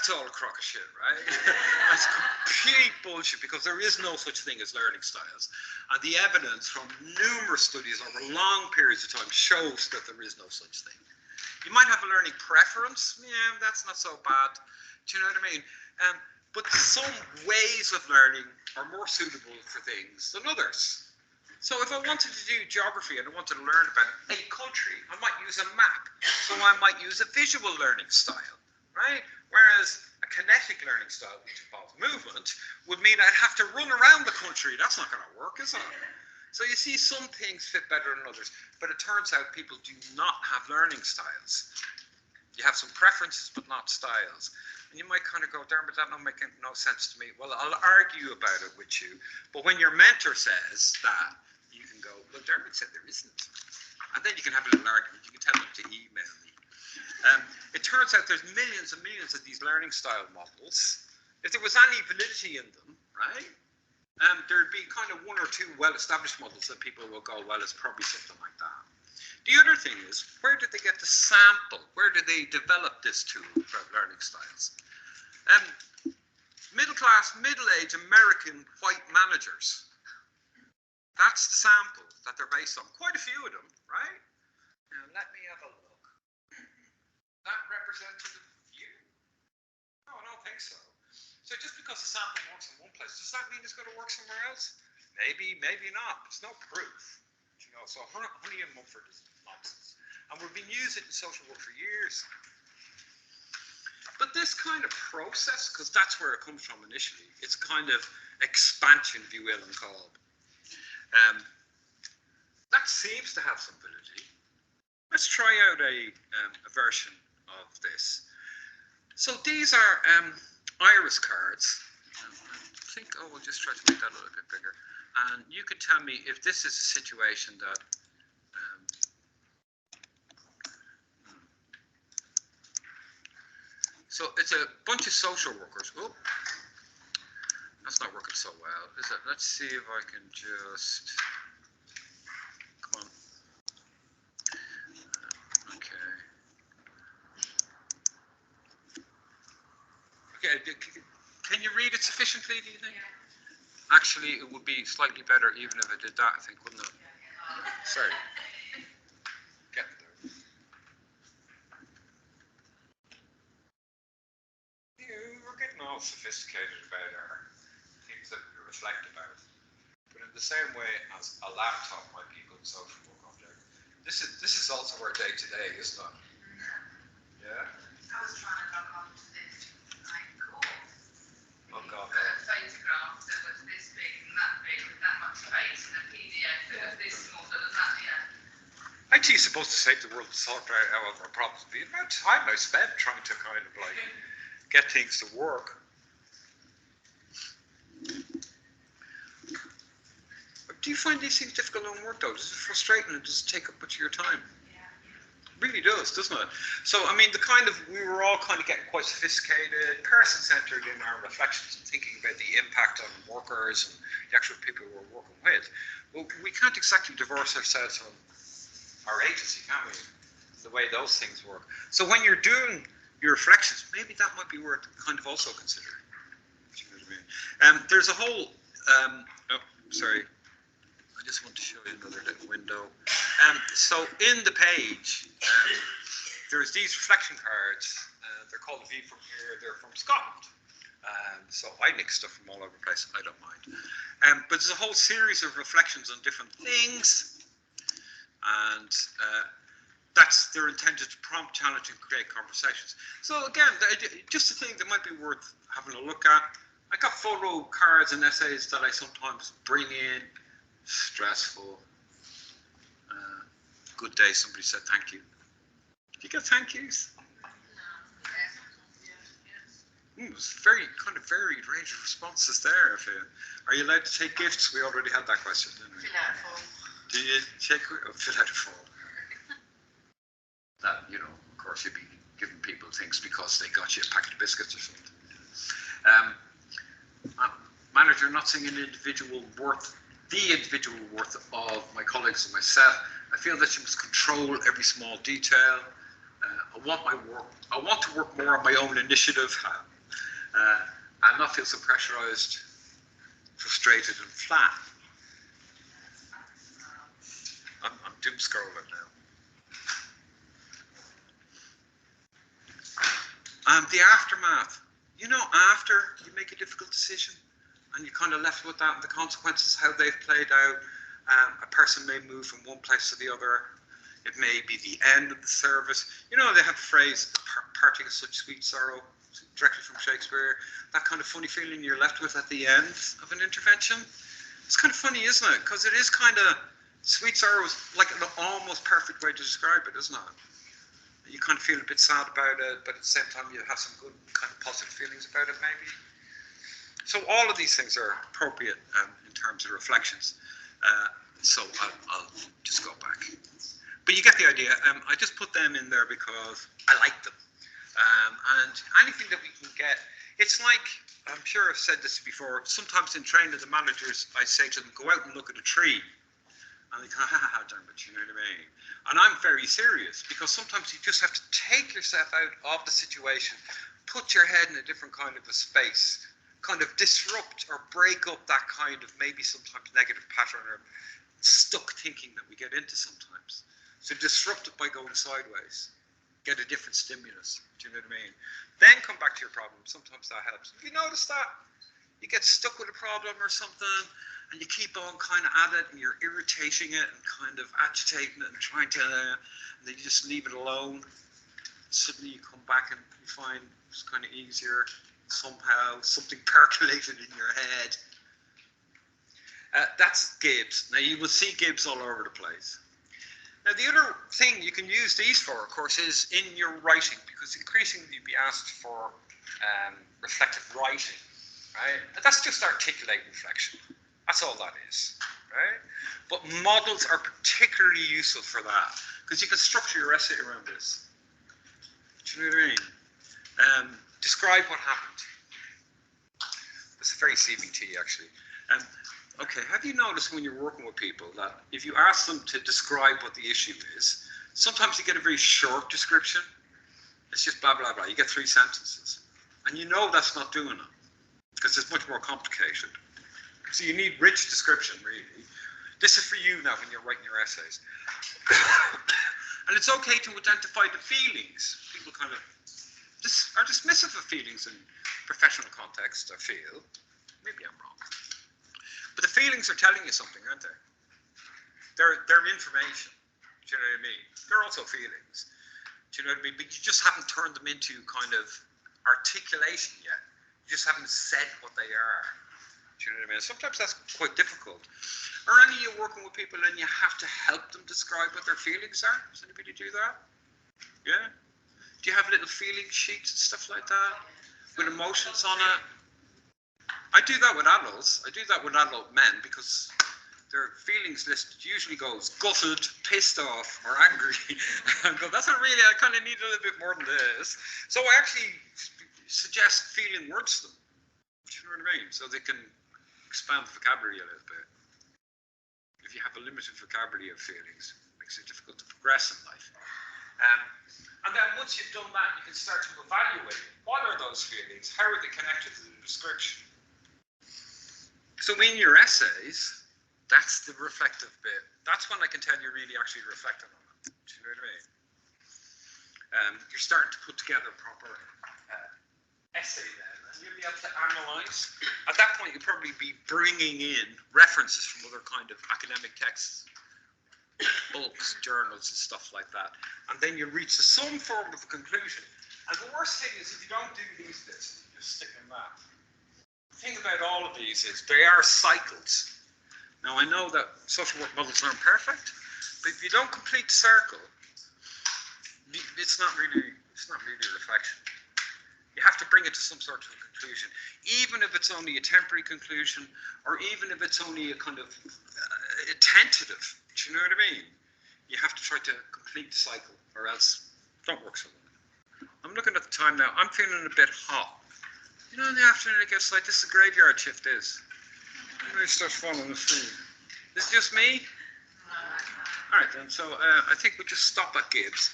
that's all a crock of shit, right? That's complete bullshit because there is no such thing as learning styles. And the evidence from numerous studies over long periods of time shows that there is no such thing. You might have a learning preference. Yeah, that's not so bad. Do you know what I mean? But some ways of learning are more suitable for things than others. So if I wanted to do geography and I wanted to learn about a country, I might use a map. So I might use a visual learning style, right? Whereas a kinetic learning style, which involves movement, would mean I'd have to run around the country. That's not going to work, is it? So you see, some things fit better than others, but it turns out people do not have learning styles. You have some preferences, but not styles. And you might kind of go, Dermot, that don't make no sense to me. Well, I'll argue about it with you. But when your mentor says that, you can go, well, Dermot said there isn't. And then you can have a little argument. You can tell them to email me. It turns out there's millions and millions of these learning style models. If there was any validity in them, right, there'd be kind of one or two well-established models that people will go, well, it's probably something like that. The other thing is, where did they get the sample? Where did they develop this tool for learning styles? Middle-class, middle-aged American white managers. That's the sample that they're based on. Quite a few of them, right? Now, let me have a look. That representative view? No, I don't think so. So just because the sample works in one place, does that mean it's going to work somewhere else? Maybe, maybe not. There's no proof. You know, so Honey and Mumford is nonsense. And we've been using it in social work for years. But this kind of process, because that's where it comes from initially, it's kind of expansion, if you will, in Kolb. That seems to have some validity. Let's try out a version of this. So these are iris cards. I think, we'll just try to make that a little bit bigger. And you could tell me if this is a situation that so it's a bunch of social workers. Oh, that's not working so well, is it? Let's see if I can just come on. Okay, can you read it sufficiently, do you think? Actually, it would be slightly better even if I did that, I think, wouldn't it? Sorry. Get there. We're getting all sophisticated about our things that we reflect about. But in the same way as a laptop might be a good social work object, this is also our day-to-day, isn't it? Yeah? I was trying to log on to this course. Oh, God. A photograph that was this big and that big with that much space and a PDF that was this small that was that, yeah. IT is supposed to save the world and sort out all of our problems. The amount of time I spent trying to kind of like get things to work. Do you find these things difficult on work though? Does it frustrate and does it take up much of your time? Really does, doesn't it? So, I mean, we were all kind of getting quite sophisticated, person-centered in our reflections and thinking about the impact on workers and the actual people we're working with. Well, we can't exactly divorce ourselves from our agency, can we? The way those things work. So when you're doing your reflections, maybe that might be worth kind of also considering. You know what I mean? There's a whole, sorry. I just want to show you another little window. So in the page, there's these reflection cards. They're called V from here. They're from Scotland. So I mix stuff from all over the place. I don't mind. But there's a whole series of reflections on different things. And they're intended to prompt, challenge, and create conversations. So again, just a thing that might be worth having a look at. I got photo cards and essays that I sometimes bring in. Stressful. Good day, somebody said thank you. Did you get thank yous? It was very kind of varied range of responses there. Are you allowed to take gifts? We already had that question, didn't we? Fill out a form. Do you fill out a form? That, you know, of course you'd be giving people things because they got you a packet of biscuits or something. Manager, not seeing the individual worth of my colleagues and myself. I feel that you must control every small detail. I want to work more on my own initiative. and not feel so pressurized, frustrated, and flat. I'm doom scrolling now. The aftermath. You know, after you make a difficult decision and you're kind of left with that and the consequences, how they've played out, a person may move from one place to the other. It may be the end of the service. You know, they have a phrase, parting of such sweet sorrow, directly from Shakespeare. That kind of funny feeling you're left with at the end of an intervention. It's kind of funny, isn't it? Because it is kind of, sweet sorrow is like an almost perfect way to describe it, isn't it? You kind of feel a bit sad about it, but at the same time you have some good kind of positive feelings about it maybe. So all of these things are appropriate in terms of reflections. So I'll just go back. But you get the idea. I just put them in there because I like them. And anything that we can get, it's like, I'm sure I've said this before, sometimes in training the managers, I say to them, go out and look at a tree. And they go, ha, damn it, you know what I mean? And I'm very serious because sometimes you just have to take yourself out of the situation, put your head in a different kind of a space, kind of disrupt or break up that kind of maybe sometimes negative pattern or stuck thinking that we get into sometimes. So disrupt it by going sideways, get a different stimulus, do you know what I mean? Then come back to your problem. Sometimes that helps. If you notice that, you get stuck with a problem or something, and you keep on kind of at it, and you're irritating it and kind of agitating it and trying to, and then you just leave it alone. Suddenly you come back and you find it's kind of easier somehow, something percolated in your head. That's Gibbs. Now you will see Gibbs all over the place. Now the other thing you can use these for, of course, is in your writing, because increasingly you'll be asked for reflective writing, right? And that's just articulate reflection. That's all that is, right? But models are particularly useful for that because you can structure your essay around this. Do you know what I mean? Describe what happened. It's very CBT actually. Okay, have you noticed when you're working with people that if you ask them to describe what the issue is, sometimes you get a very short description. It's just blah, blah, blah. You get 3 sentences. And you know that's not doing it because it's much more complicated. So you need rich description, really. This is for you now when you're writing your essays. And it's okay to identify the feelings. People kind of are dismissive of feelings in professional context, I feel. Maybe I'm wrong. But the feelings are telling you something, aren't they? They're information. Do you know what I mean? They're also feelings. Do you know what I mean? But you just haven't turned them into kind of articulation yet. You just haven't said what they are. Do you know what I mean? Sometimes that's quite difficult. Are any of you working with people and you have to help them describe what their feelings are? Does anybody do that? Yeah? Do you have little feeling sheets and stuff like that? With emotions on it? I do that with adults. I do that with adult men because their feelings list usually goes gutted, pissed off, or angry. And go, that's not really, I kind of need a little bit more than this. So I actually suggest feeling words to them. Do you know what I mean? So they can expand the vocabulary a little bit. If you have a limited vocabulary of feelings, it makes it difficult to progress in life. And then once you've done that, you can start to evaluate what are those feelings, how are they connected to the description. So in your essays, that's the reflective bit. That's when I can tell you're really actually reflecting on it. Do you know what I mean? You're starting to put together a proper essay then. You'll be able to analyse. At that point, you'll probably be bringing in references from other kind of academic texts, books, journals, and stuff like that. And then you reach some form of a conclusion. And the worst thing is if you don't do these bits, you just stick in that. The thing about all of these is they are cycles. Now, I know that social work models aren't perfect, but if you don't complete the circle, it's not really reflection. You have to bring it to some sort of conclusion, even if it's only a temporary conclusion, or even if it's only a kind of tentative. Do you know what I mean? You have to try to complete the cycle, or else it don't work so well. I'm looking at the time now. I'm feeling a bit hot. You know, in the afternoon it gets like this. Is a graveyard shift is. I'm going to start falling asleep. Is it just me? All right then. So I think we'll just stop at Gibbs,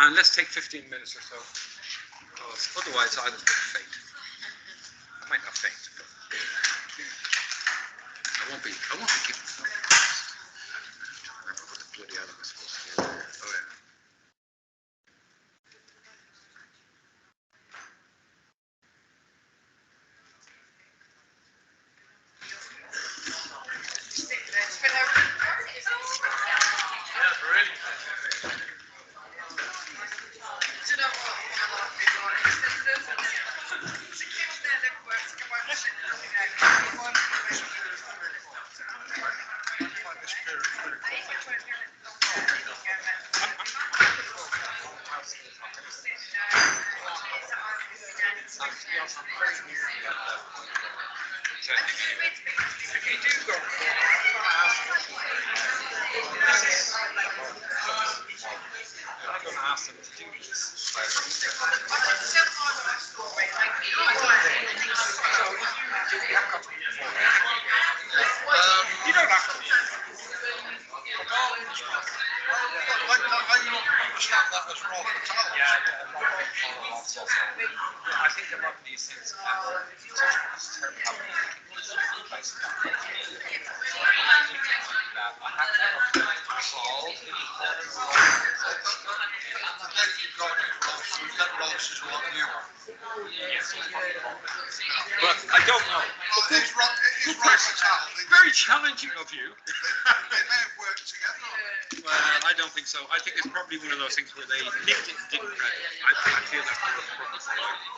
and let's take 15 minutes or so. Otherwise, I was going to faint. might not faint, but I won't be giving up. Remember what the bloody hell I was supposed to do. Oh yeah. If you do go, I'm going to ask them to do this. You don't have to. I don't understand that as wrong at all. Yeah, I think a lot of these things but I don't know. It is wrong at all. Very challenging of you. They may have worked together. Well, I don't think so. I think it's probably one of those things where they nicked it and didn't credit it. I feel that's what it's probably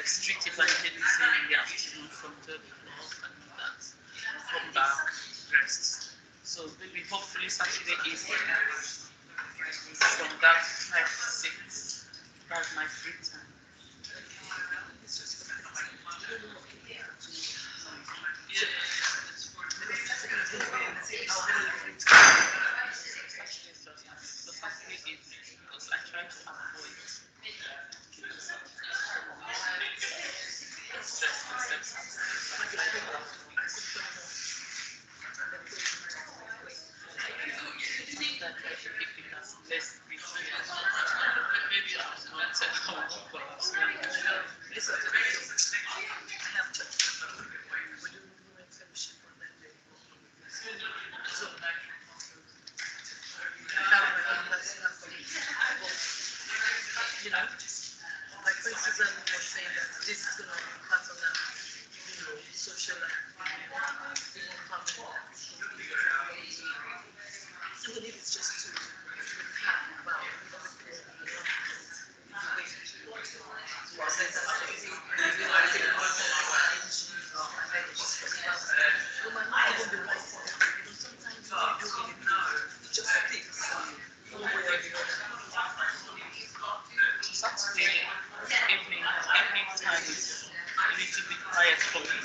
restrictive and tendency in the afternoon from 3rd o'clock and that come back, rest. So maybe hopefully Saturday evening from that 5 to 6, that's my free time. Saturday evening, because I try to avoid stress that I should keep it as less busy. Maybe I was not listen to this. I have to. We do women fellowship on that day. So I you know, like for instance, I was saying that this is going to be part of that, social life, even if it's just to recap about Saturday evening time is a little bit quiet for me.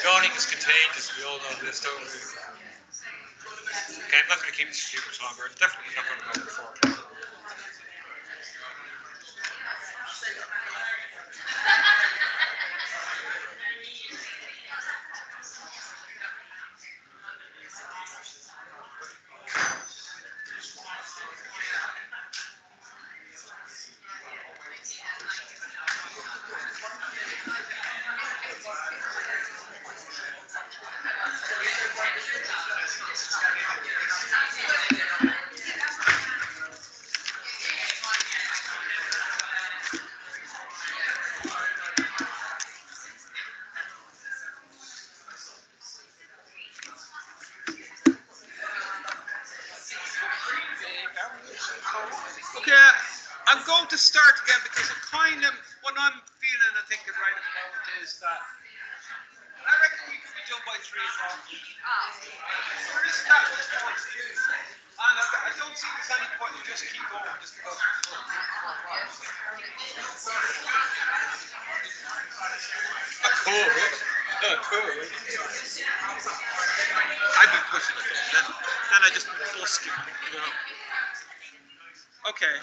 Yawning is contagious, we all know this, don't we? Okay, I'm not going to keep this too much longer. I'm definitely not going to go before. Okay, I'm going to start again because I'm kind of, what I'm feeling and thinking right at the moment is that I reckon we could be done by 3 o'clock. There isn't that much point to do. And I don't see there's any point to just keep going just because it's fun. Cool. I've been pushing it though. Then I just busk it, you know. Okay.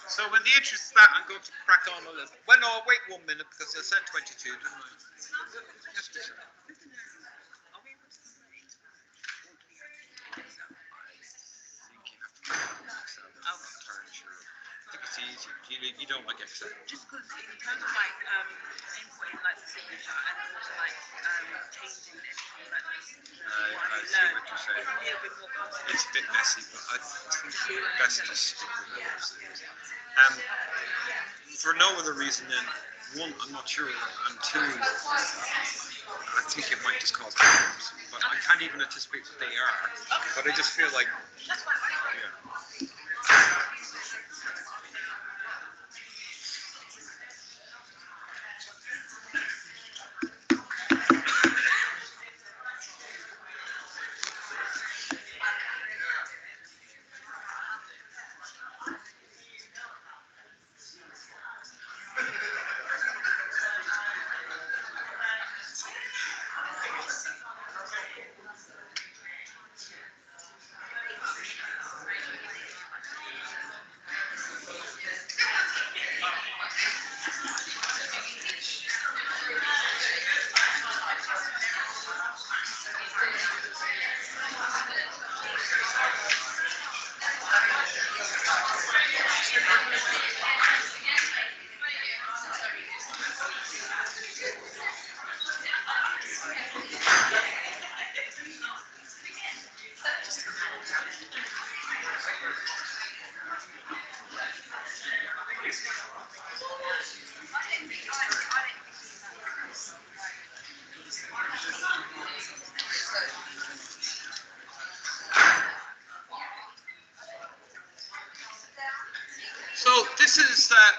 So in the interest of that, I'm going to crack on a little. Well, no, I'll wait 1 minute because I said 22, didn't I? Yes, please. You don't like Excel. Just because in terms of like inputting like the signature and also like changing anything like I see what you're saying. it's a little bit more complicated. It's a bit messy, but I think best to stick with it. For no other reason than one, I'm not sure, and two, I think it might just cause problems. But I can't even anticipate what they are. But I just feel like, yeah.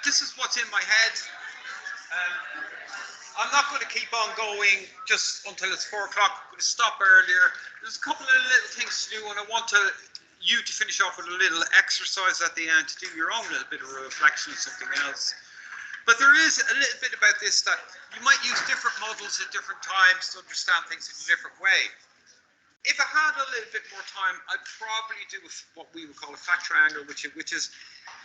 this is what's in my head. I'm not going to keep on going just until it's 4 o'clock. I'm going to stop earlier. There's a couple of little things to do, and I want you to finish off with a little exercise at the end to do your own little bit of reflection on something else. But there is a little bit about this that you might use different models at different times to understand things in a different way. If I had a little bit more time, I'd probably do what we would call a fat triangle, which is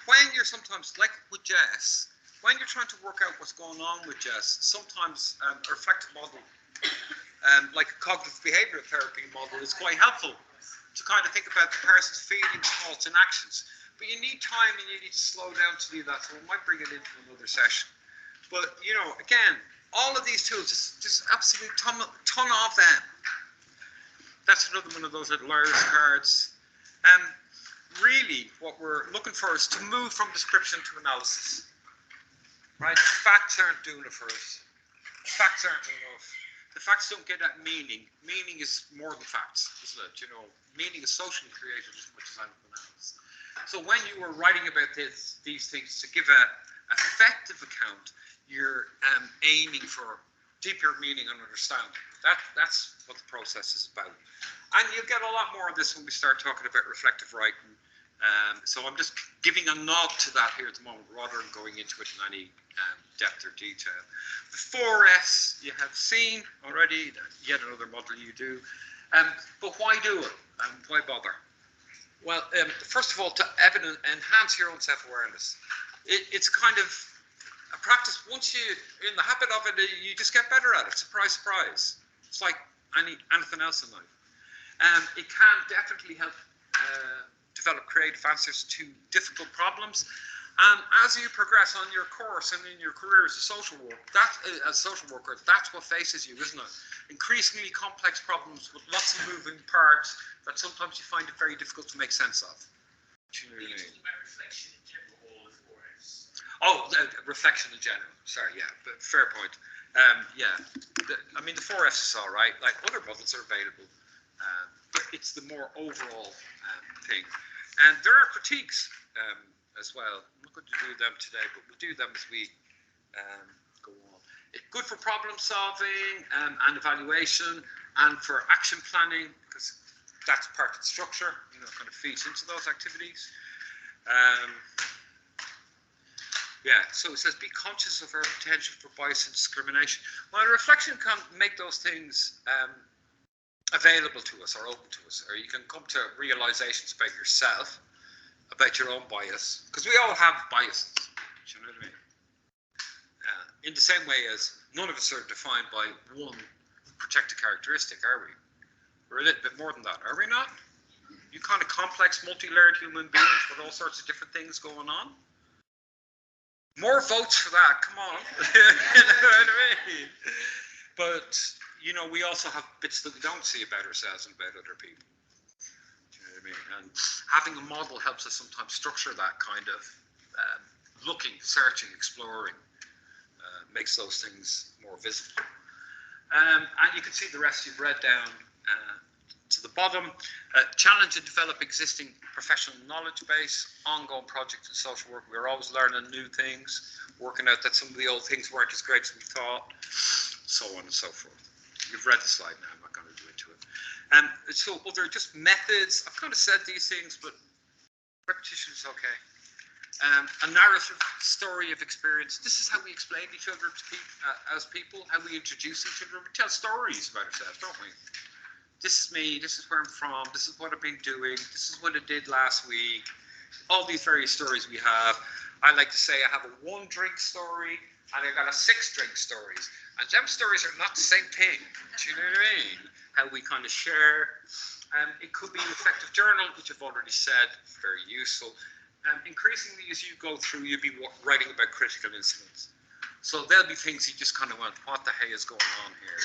when you're sometimes, like with Jess, when you're trying to work out what's going on with Jess, sometimes a reflective model, like a cognitive behavioral therapy model, is quite helpful to kind of think about the person's feelings, thoughts, and actions. But you need time and you need to slow down to do that, so I might bring it into another session. But, you know, again, all of these tools, just absolutely ton of them. That's another one of those little Irish cards. Really, what we're looking for is to move from description to analysis. Right? Facts aren't doing it for us. Facts aren't enough. The facts don't get at meaning. Meaning is more than facts, isn't it? You know, meaning is socially created as much as anything else. So when you were writing about these things to give a effective account, you're aiming for deeper meaning and understanding. That's what the process is about. And you'll get a lot more of this when we start talking about reflective writing. So I'm just giving a nod to that here at the moment, rather than going into it in any depth or detail. The 4S you have seen already, yet another model you do. But why do it? Why bother? Well, first of all, to enhance your own self-awareness. It's kind of a practice. Once you're in the habit of it, you just get better at it. Surprise, surprise. It's like anything else in life. It can definitely help develop creative answers to difficult problems. And as you progress on your course and in your career as a social worker, that's what faces you, isn't it? Increasingly complex problems with lots of moving parts that sometimes you find it very difficult to make sense of. Do you know what I mean? About reflection in general, all the 4S. Oh, reflection in general. Sorry, yeah, but fair point. Yeah, I mean, the 4S is all right. Like, other models are available, but it's the more overall thing. And there are critiques as well. I'm not going to do them today, but we'll do them as we go on. It's good for problem solving and evaluation, and for action planning, because that's part of the structure, you know, kind of feeds into those activities. Yeah, so it says be conscious of our potential for bias and discrimination. Well, reflection can make those things available to us or open to us, or you can come to realizations about yourself, about your own bias, because we all have biases. Do you know what I mean? In the same way as none of us are defined by one protected characteristic, are we? We're a little bit more than that, are we not? You kind of complex, multi-layered human beings with all sorts of different things going on. More votes for that, come on. You know what I mean? But, you know, we also have bits that we don't see about ourselves and about other people. Do you know what I mean? And having a model helps us sometimes structure that kind of looking, searching, exploring, makes those things more visible. And you can see the rest you've read down to the bottom. Challenge and develop existing professional knowledge base, ongoing projects in social work. We're always learning new things, working out that some of the old things weren't as great as we thought, so on and so forth. You've read the slide now, I'm not going to go into it. So other just methods, I've kind of said these things, but repetition is okay. A narrative story of experience. This is how we explain each other to as people, how we introduce each other. We tell stories about ourselves, don't we? This is me, this is where I'm from, this is what I've been doing, this is what I did last week. All these various stories we have. I like to say I have a 1-drink story and I got a 6-drink stories. And them stories are not the same thing. Do you know what I mean? How we kind of share. It could be reflective journal, which I've already said, very useful. Increasingly, as you go through, you'll be writing about critical incidents. So there'll be things you just kind of went, what the hey is going on here?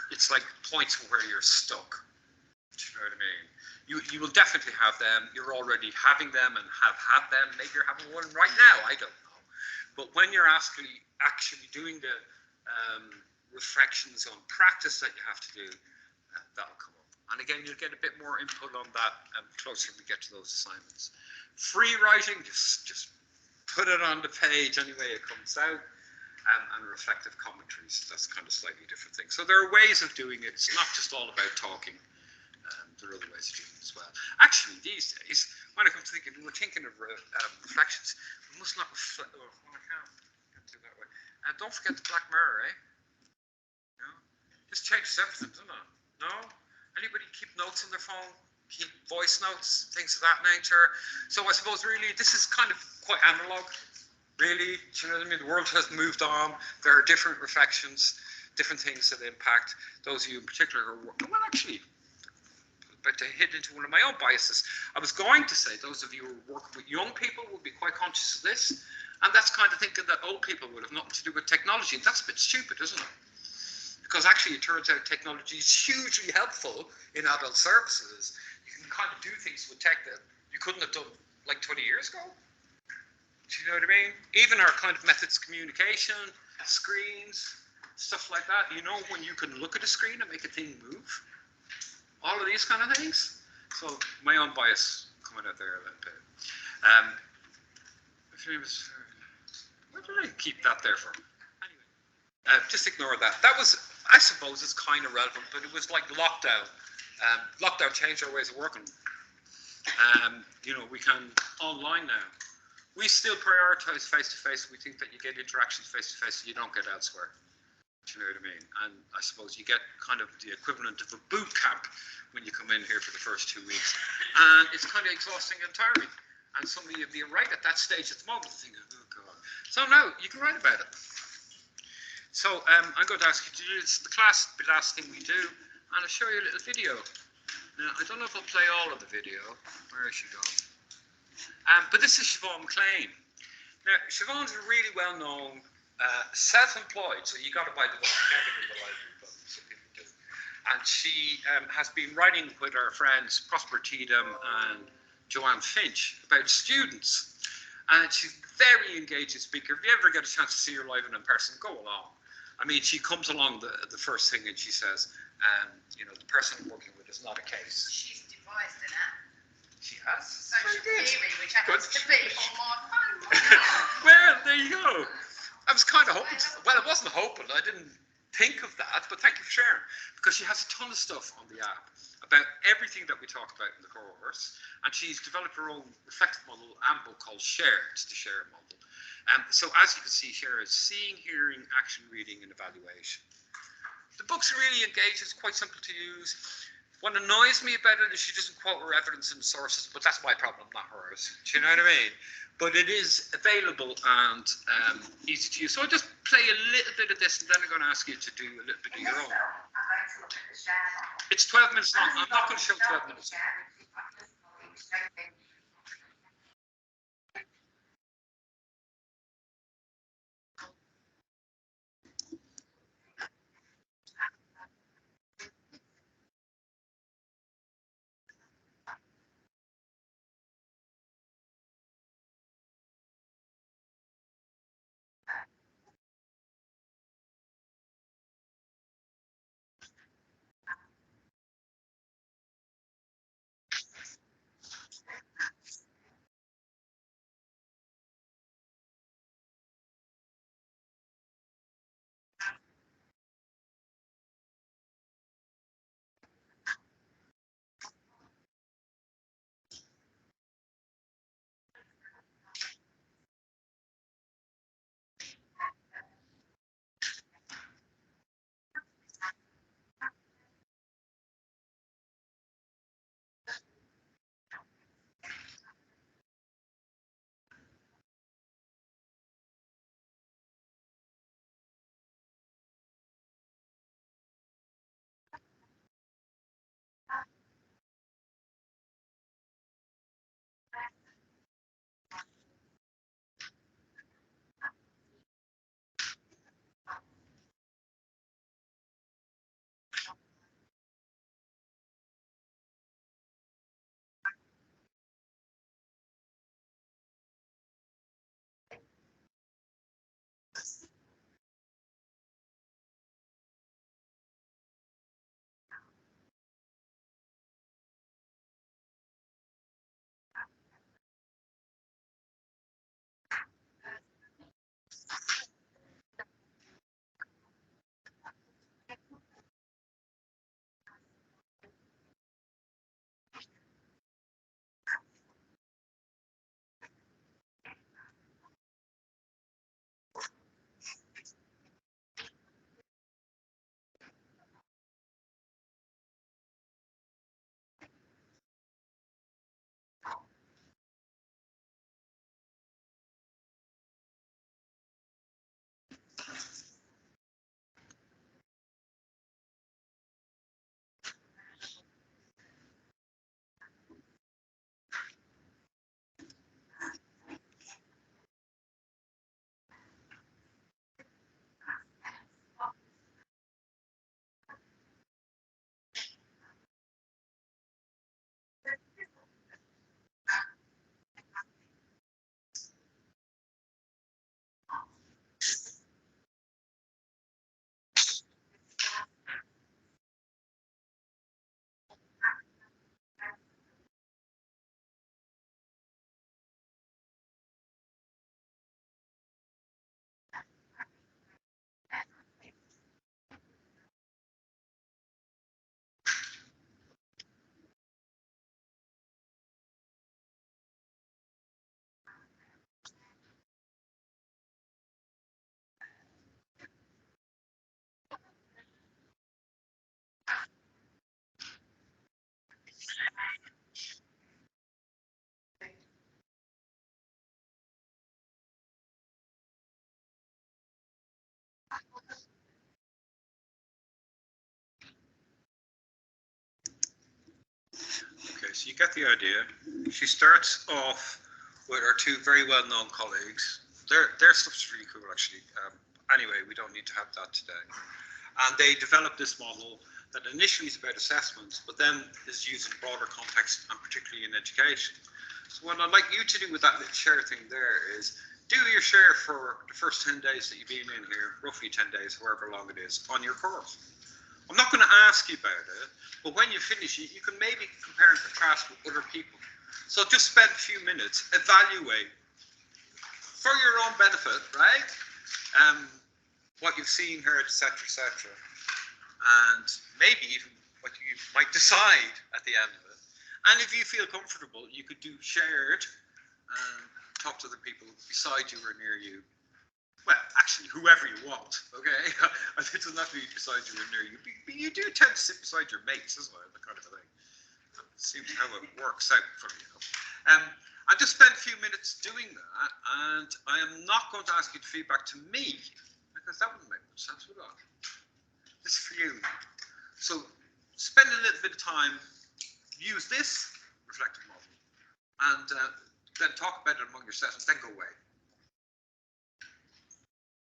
It's like points where you're stuck. Do you know what I mean? You will definitely have them. You're already having them and have had them. Maybe you're having one right now. I don't know. But when you're actually doing the reflections on practice that you have to do, that'll come up. And again, you'll get a bit more input on that closer we get to those assignments. Free writing, just put it on the page any way it comes out. And reflective commentaries, that's kind of slightly different thing. So there are ways of doing it. It's not just all about talking. There are other ways of doing it as well. Actually, these days, when I come to thinking, we're thinking of reflections, we must not reflect. Oh, well, I can't do it that way. And don't forget the black mirror, eh? No? This changes everything, doesn't it? No? Anybody keep notes on their phone? Keep voice notes, things of that nature. So I suppose really this is kind of quite analog. Really, do you know what I mean? The world has moved on. There are different reflections, different things that impact those of you in particular who are working. Well, actually, but to hit into one of my own biases, I was going to say those of you who are working with young people will be quite conscious of this, and that's kind of thinking that old people would have nothing to do with technology. And that's a bit stupid, isn't it? Because actually, it turns out technology is hugely helpful in adult services. You can kind of do things with tech that you couldn't have done like 20 years ago. Do you know what I mean? Even our kind of methods of communication, screens, stuff like that. You know, when you can look at a screen and make a thing move. All of these kind of things. So my own bias coming out there a little bit. Where did I keep that there for? Anyway, just ignore that. That was, I suppose, it's kind of relevant, but it was like lockdown. Lockdown changed our ways of working. You know, we can online now. We still prioritize face-to-face. We think that you get interactions face-to-face that you don't get elsewhere. Do you know what I mean? And I suppose you get kind of the equivalent of a boot camp when you come in here for the first 2 weeks. And it's kind of exhausting and tiring. And some of you being right at that stage at the moment thinking, oh God. So now you can write about it. So I'm going to ask you to do this. The class will be the last thing we do. And I'll show you a little video. Now, I don't know if I'll play all of the video. Where is she going? But this is Siobhan McLean. Now, Siobhan's a really well-known, self-employed, so you got to buy the book. You can't get it in the library, but some people do. And she has been writing with her friends Prosper Teedham and Joanne Finch about students. And she's a very engaged speaker. If you ever get a chance to see her live and in person, go along. I mean, she comes along the first thing and she says, you know, the person I'm working with is not a case. She's devised an app. She has. Social theory, which happens to be on my phone. Well, there you go. I was kind of hoping to, well, I wasn't hoping, I didn't think of that, but thank you for sharing. Because she has a ton of stuff on the app about everything that we talk about in the course, and she's developed her own reflective model and book called Share. It's the Share model. So as you can see, Share is seeing, hearing, action, reading, and evaluation. The book's really engaged, it's quite simple to use. What annoys me about it is she doesn't quote her evidence and sources, but that's my problem, not hers. Do you know what I mean? But it is available and easy to use. So I'll just play a little bit of this, and then I'm going to ask you to do a little bit of your own. It's 12 minutes long. I'm not going to show 12 minutes. Okay, so you get the idea. She starts off with her two very well-known colleagues. Their stuff's really cool, actually. Anyway, we don't need to have that today. And they develop this model that initially is about assessments, but then is used in broader context, and particularly in education. So what I'd like you to do with that little share thing there is do your share for the first 10 days that you've been in here, roughly 10 days, however long it is, on your course. I'm not going to ask you about it, but when you finish it, you can maybe compare and contrast with other people. So just spend a few minutes, evaluate for your own benefit, right? What you've seen, heard, etc., etc., and maybe even what you might decide at the end of it. And if you feel comfortable, you could do shared and talk to the people beside you or near you. Well, actually, whoever you want, okay? It doesn't have to be beside you or near you, but you do tend to sit beside your mates as well, that kind of a thing. That seems how it works out for you. I just spent a few minutes doing that, and I am not going to ask you to feedback to me, because that wouldn't make much sense, would it? This is for you. So spend a little bit of time, use this reflective model, and then talk about it among yourselves, and then go away.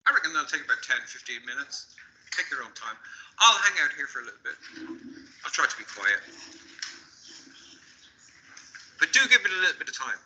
I reckon that'll take about 10, 15 minutes. Take your own time. I'll hang out here for a little bit. I'll try to be quiet. But do give it a little bit of time.